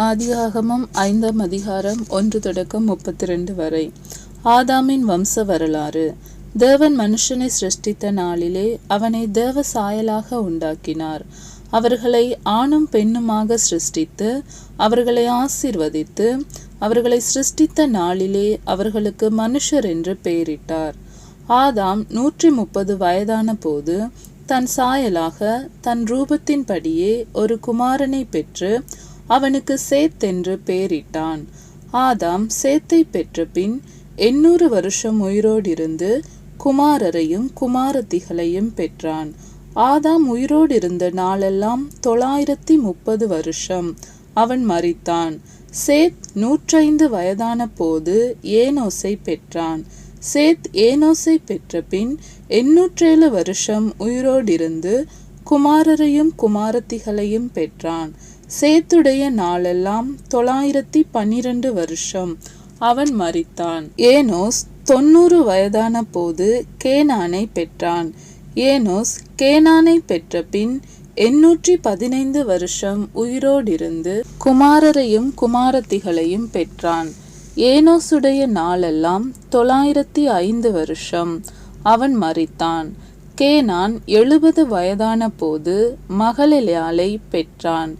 ஆதியாகமம் 5ஆம் அதிகாரம் 1 தொடக்கம் 32 வரை. ஆதாமின் வம்ச வரலாறு. தேவன் மனுஷனை சிருஷ்டித்த நாளிலே அவனை தேவ சாயலாக உண்டாக்கினார். அவர்களை ஆணும் பெண்ணுமாக சிருஷ்டித்து அவர்களை ஆசீர்வதித்து அவர்களை சிருஷ்டித்த நாளிலே அவர்களுக்கு மனுஷர் என்று பெயரிட்டார். ஆதாம் 130 வயதான போது தன் சாயலாக தன் ரூபத்தின்படியே ஒரு குமாரனை பெற்று அவனுக்கு சேத் என்று பெயரிட்டான். ஆதாம் சேத்தை பெற்ற பின் 800 வருஷம் உயிரோடிருந்து குமாரரையும் குமாரத்திகளையும் பெற்றான். ஆதாம் உயிரோடிருந்த நாளெல்லாம் 930 வருஷம். அவன் மரித்தான். சேத் 105 வயதான போது ஏனோசை பெற்றான். சேத் ஏனோசை பெற்ற பின் 807 வருஷம் உயிரோடிருந்து குமாரரையும் குமாரத்திகளையும் பெற்றான். சேத்துடைய நாளெல்லாம் 912 வருஷம். அவன் மரித்தான். ஏனோஸ் 90 வயதான போது கேனானை பெற்றான். ஏனோஸ் கேனானை பெற்ற பின் 815 வருஷம் உயிரோடிருந்து குமாரரையும் குமாரத்திகளையும் பெற்றான். ஏனோசுடைய நாளெல்லாம் 905 வருஷம். அவன் மரித்தான். கேனான் 70 வயதான போது மகலெயாலை பெற்றான்.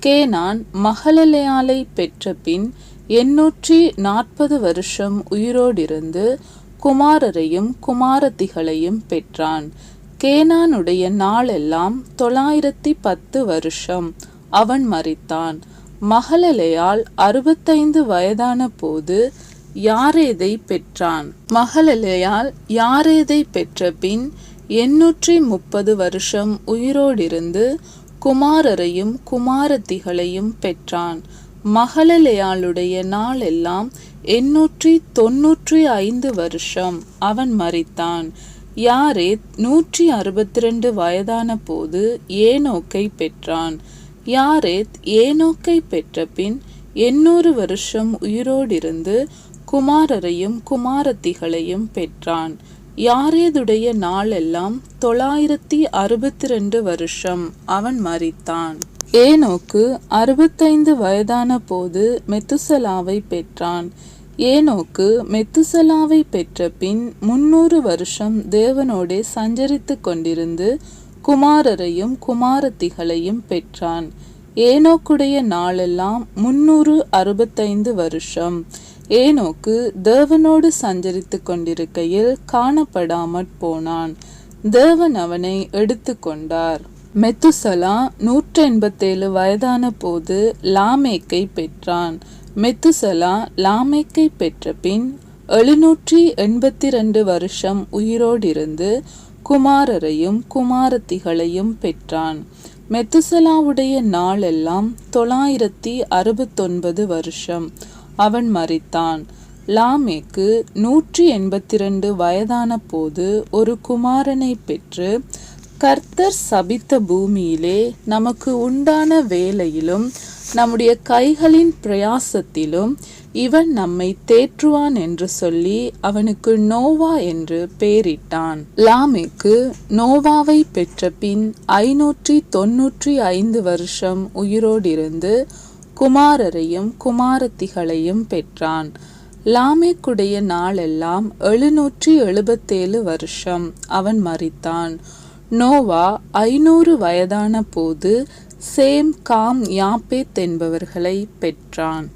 கேனான் மகலெயாலை பெற்ற பின் 840 வருஷம் உயிரோடிருந்து குமாரரையும் குமாரத்திகளையும் பெற்றான். கேனானுடைய நாளெல்லாம் 910 வருஷம். அவன் மரித்தான். மகலெயால் 65 வயதான போது யாரேதை பெற்றான். மகலெயால் யாரேதை பெற்ற பின் 830 வருஷம் உயிரோடிருந்து குமாரரையும் குமாரத்திகளையும் பெற்றான். மகலெயாளுடைய நாளெல்லாம் 895 வருஷம். அவன் மரித்தான். யாரேத் 162 வயதான போது ஏனோக்கை பெற்றான். யாரேத் ஏனோக்கை பெற்ற பின் 800 வருஷம் உயிரோடிருந்து குமாரரையும் குமாரத்திகளையும் பெற்றான். யாரேதுடைய நாளெல்லாம் 962 வருஷம். அவன் மரித்தான். ஏனோக்கு 65 வயதான போது மெத்துசலாவை பெற்றான். ஏனோக்கு மெத்துசலாவை பெற்ற பின் 300 வருஷம் தேவனோடே சஞ்சரித்து கொண்டிருந்து குமாரரையும் குமாரத்திகளையும் பெற்றான். ஏனோக்குடைய நாளெல்லாம் 365 வருஷம். ஏனோக்கு தேவனோடு சஞ்சரித்து கொண்டிருக்கையில் காணப்படாமற் போனான். தேவன் அவனை எடுத்து கொண்டார். மெத்துசலா 187 வயதான போது லாமேக்கை பெற்றான். மெத்துசலா லாமேக்கை பெற்ற பின் 782 வருஷம் உயிரோடிருந்து குமாரரையும் குமாரத்திகளையும் பெற்றான். மெத்துசலாவுடைய நாளெல்லாம் 969 வருஷம். அவன் மரித்தான். லாமேக்கு 182 வயதான போது ஒரு குமாரனை பெற்று, கர்த்தர் சபித்த பூமியிலே நமக்கு உண்டான வேலையிலும் நம்முடைய கைகளின் பிரயாசத்திலும் இவன் நம்மை தேற்றுவான் என்று சொல்லி அவனுக்கு நோவா என்று பெயரிட்டான். லாமேக்கு நோவாவை பெற்ற பின் 595 வருஷம் உயிரோடிருந்து குமாரரையும் குமாரத்திகளையும் பெற்றான். லாமேக்குடைய நாளெல்லாம் 777 வருஷம். அவன் மரித்தான். நோவா 500 வயதான போது சேம், காம், யாப்பேத் என்பவர்களை பெற்றான்.